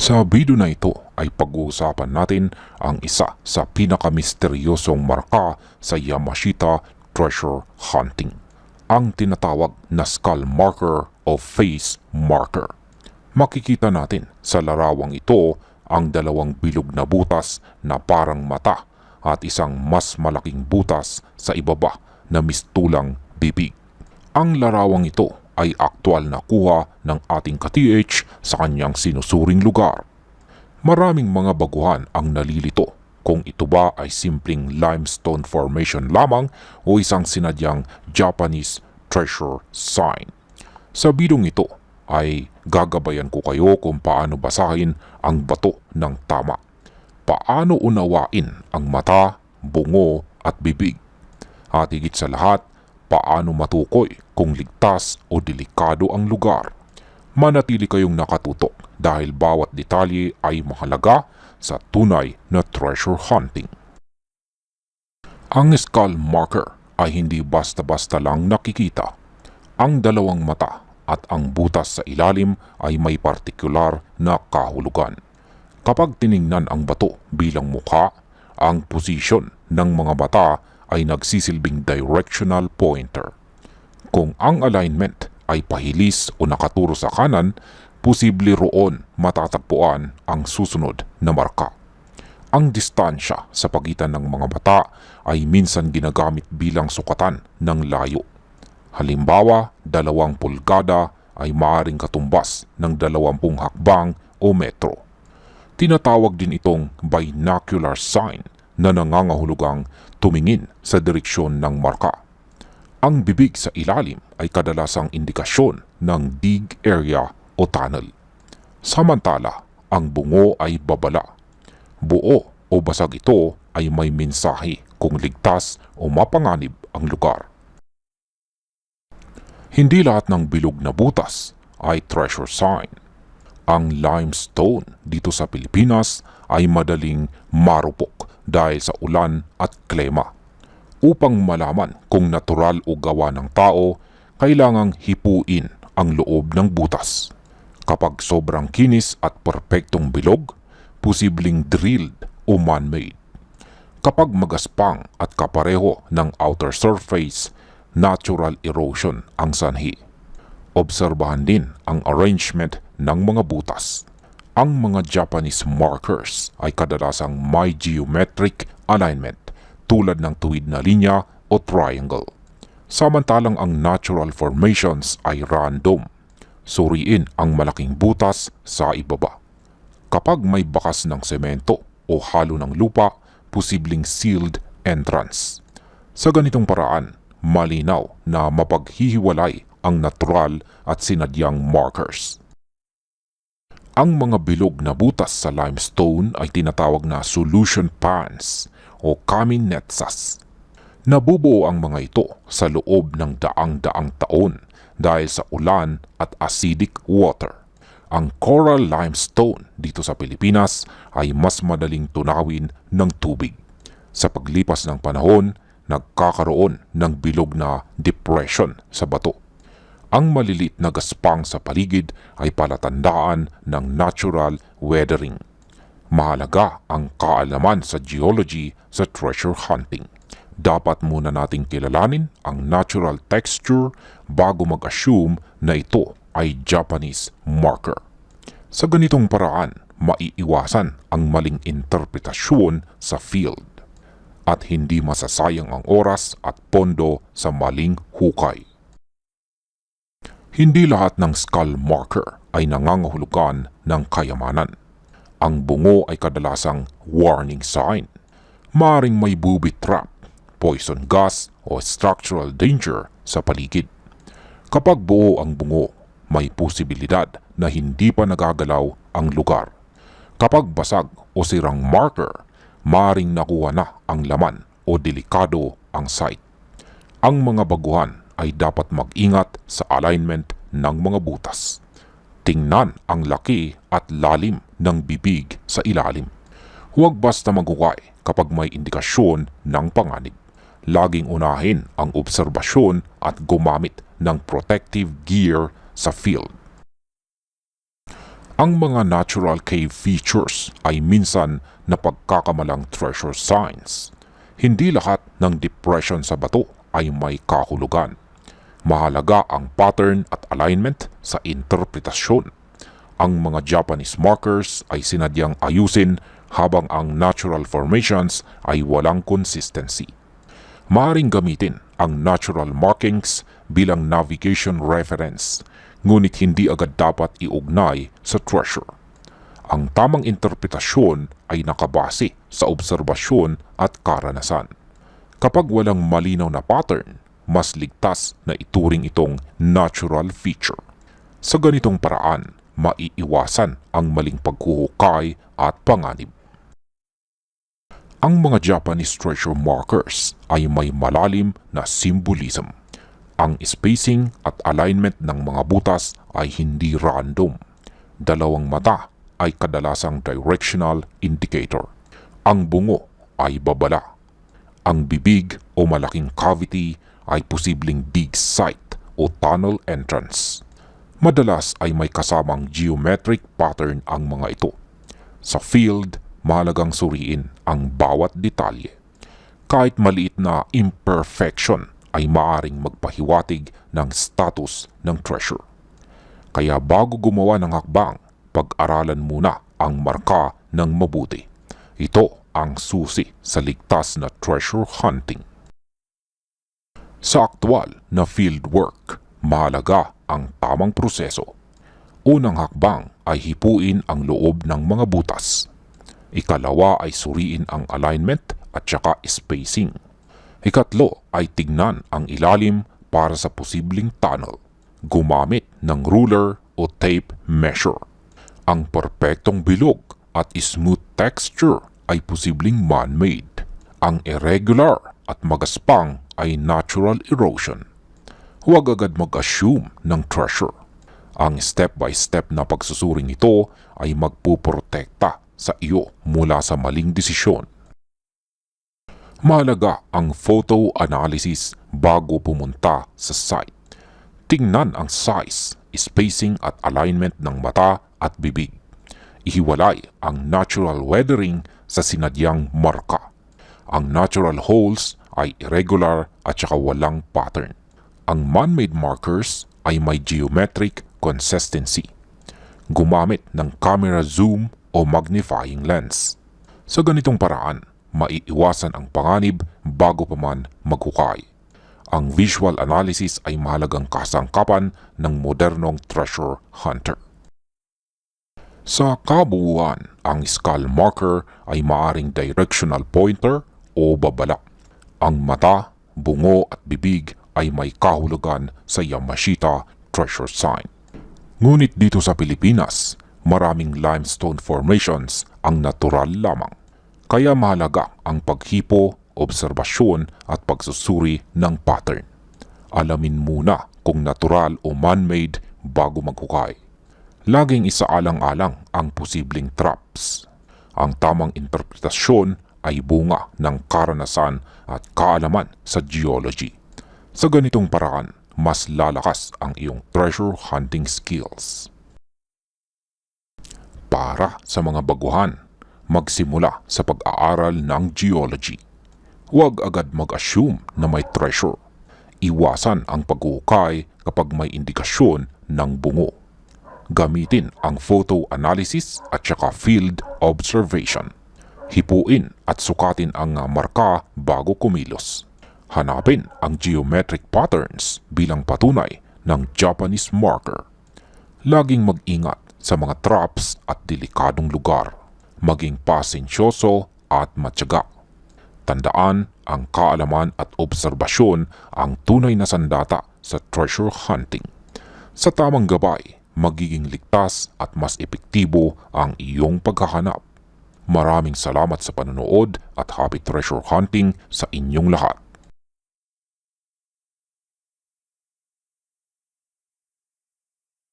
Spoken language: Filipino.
Sa video na ito ay pag-uusapan natin ang isa sa pinakamisteryosong marka sa Yamashita treasure hunting, ang tinatawag na skull marker o face marker. Makikita natin sa larawang ito ang dalawang bilog na butas na parang mata at isang mas malaking butas sa ibaba na mistulang bibig. Ang larawang ito ay aktwal na kuha ng ating ka-TH sa kanyang sinusuring lugar. Maraming mga baguhan ang nalilito kung ito ba ay simpleng limestone formation lamang o isang sinadyang Japanese treasure sign. Sa bidong ito ay gagabayan ko kayo kung paano basahin ang bato ng tama, paano unawain ang mata, bungo at bibig, at higit sa lahat, paano matukoy kung ligtas o delikado ang lugar. Manatili kayong nakatutok dahil bawat detalye ay mahalaga sa tunay na treasure hunting. Ang skull marker ay hindi basta-basta lang nakikita. Ang dalawang mata at ang butas sa ilalim ay may partikular na kahulugan. Kapag tiningnan ang bato bilang mukha, ang posisyon ng mga mata ay nagsisilbing directional pointer. Kung ang alignment ay pahilis o nakaturo sa kanan, posible roon matatagpuan ang susunod na marka. Ang distansya sa pagitan ng mga mata ay minsan ginagamit bilang sukatan ng layo. Halimbawa, 2 pulgada ay maaaring katumbas ng 20 hakbang o metro. Tinatawag din itong binocular sign na nangangahulugang tumingin sa direksyon ng marka. Ang bibig sa ilalim ay kadalasang indikasyon ng dig area o tunnel. Samantala, ang bungo ay babala. Buo o basag ito ay may mensahe kung ligtas o mapanganib ang lugar. Hindi lahat ng bilog na butas ay treasure sign. Ang limestone dito sa Pilipinas ay madaling marupok dahil sa ulan at klema. Upang malaman kung natural o gawa ng tao, kailangang hipuin ang loob ng butas. Kapag sobrang kinis at perpektong bilog, posibleng drilled o man-made. Kapag magaspang at kapareho ng outer surface, natural erosion ang sanhi. Obserbahan din ang arrangement ng mga butas. Ang mga Japanese markers ay kadalasang may geometric alignment tulad ng tuwid na linya o triangle. Samantalang ang natural formations ay random. Suriin ang malaking butas sa ibaba. Kapag may bakas ng semento o halo ng lupa, posibleng sealed entrance. Sa ganitong paraan, malinaw na mapaghihiwalay ang natural at sinadyang markers. Ang mga bilog na butas sa limestone ay tinatawag na solution pans o kami-netsas. Nabubuo ang mga ito sa loob ng daang-daang taon dahil sa ulan at acidic water. Ang coral limestone dito sa Pilipinas ay mas madaling tunawin ng tubig. Sa paglipas ng panahon, nagkakaroon ng bilog na depression sa bato. Ang malilit na gaspang sa paligid ay palatandaan ng natural weathering. Mahalaga ang kaalaman sa geology sa treasure hunting. Dapat muna nating kilalanin ang natural texture bago mag-assume na ito ay Japanese marker. Sa ganitong paraan, maiiwasan ang maling interpretasyon sa field at hindi masasayang ang oras at pondo sa maling hukay. Hindi lahat ng skull marker ay nangangahulugan ng kayamanan. Ang bungo ay kadalasang warning sign. Maaring may booby trap, poison gas o structural danger sa paligid. Kapag buo ang bungo, may posibilidad na hindi pa nagagalaw ang lugar. Kapag basag o sirang marker, maaring nakuha na ang laman o delikado ang site. Ang mga baguhan ay dapat mag-ingat sa alignment ng mga butas. Tingnan ang laki at lalim ng bibig sa ilalim. Huwag basta maghukay kapag may indikasyon ng panganib. Laging unahin ang obserbasyon at gumamit ng protective gear sa field. Ang mga natural cave features ay minsan napagkakamalang treasure signs. Hindi lahat ng depression sa bato ay may kahulugan. Mahalaga ang pattern at alignment sa interpretasyon. Ang mga Japanese markers ay sinadyang ayusin habang ang natural formations ay walang consistency. Maaaring gamitin ang natural markings bilang navigation reference, ngunit hindi agad dapat iugnay sa treasure. Ang tamang interpretasyon ay nakabase sa obserbasyon at karanasan. Kapag walang malinaw na pattern, mas ligtas na ituring itong natural feature. Sa ganitong paraan, maiiwasan ang maling paghuhukay at panganib. Ang mga Japanese treasure markers ay may malalim na symbolism. Ang spacing at alignment ng mga butas ay hindi random. Dalawang mata ay kadalasang directional indicator. Ang bungo ay babala. Ang bibig o malaking cavity ay posibleng dig site o tunnel entrance. Madalas ay may kasamang geometric pattern ang mga ito. Sa field, mahalagang suriin ang bawat detalye. Kahit maliit na imperfection ay maaring magpahiwatig ng status ng treasure. Kaya bago gumawa ng hakbang, pag-aralan muna ang marka ng mabuti. Ito ang susi sa ligtas na treasure hunting. Sa aktwal na field work, mahalaga ang tamang proseso. Unang hakbang ay hipuin ang loob ng mga butas. Ikalawa ay suriin ang alignment at saka spacing. Ikatlo ay tignan ang ilalim para sa posibleng tunnel. Gumamit ng ruler o tape measure. Ang perpektong bilog at smooth texture ay posibleng man-made. Ang irregular at magaspang ay natural erosion. Huwag agad mag-assume ng treasure. Ang step-by-step na pagsusuring ito ay magpuprotekta sa iyo mula sa maling desisyon. Mahalaga ang photo analysis bago pumunta sa site. Tingnan ang size, spacing at alignment ng mata at bibig. Ihiwalay ang natural weathering sa sinadyang marka. Ang natural holes ay irregular at saka walang pattern. Ang man-made markers ay may geometric consistency. Gumamit ng camera zoom o magnifying lens. Sa ganitong paraan, maiiwasan ang panganib bago pa man maghukay. Ang visual analysis ay mahalagang kasangkapan ng modernong treasure hunter. Sa kabuuan, ang skull marker ay maaring directional pointer o babala. Ang mata, bungo at bibig ay may kahulugan sa Yamashita treasure sign. Ngunit dito sa Pilipinas, maraming limestone formations ang natural lamang. Kaya mahalaga ang paghipo, obserbasyon at pagsusuri ng pattern. Alamin muna kung natural o man-made bago maghukay. Laging isaalang-alang ang posibleng traps. Ang tamang interpretasyon ay bunga ng karanasan at kaalaman sa geology. Sa ganitong paraan, mas lalakas ang iyong treasure hunting skills. Para sa mga baguhan, magsimula sa pag-aaral ng geology. Huwag agad mag-assume na may treasure. Iwasan ang paghuhukay kapag may indikasyon ng bungo. Gamitin ang photo analysis at saka field observation. Hipuin at sukatin ang marka bago kumilos. Hanapin ang geometric patterns bilang patunay ng Japanese marker. Laging mag-ingat sa mga traps at delikadong lugar. Maging pasensyoso at matyaga. Tandaan, ang kaalaman at obserbasyon ang tunay na sandata sa treasure hunting. Sa tamang gabay, magiging ligtas at mas epektibo ang iyong paghahanap. Maraming salamat sa panonood at happy treasure hunting sa inyong lahat.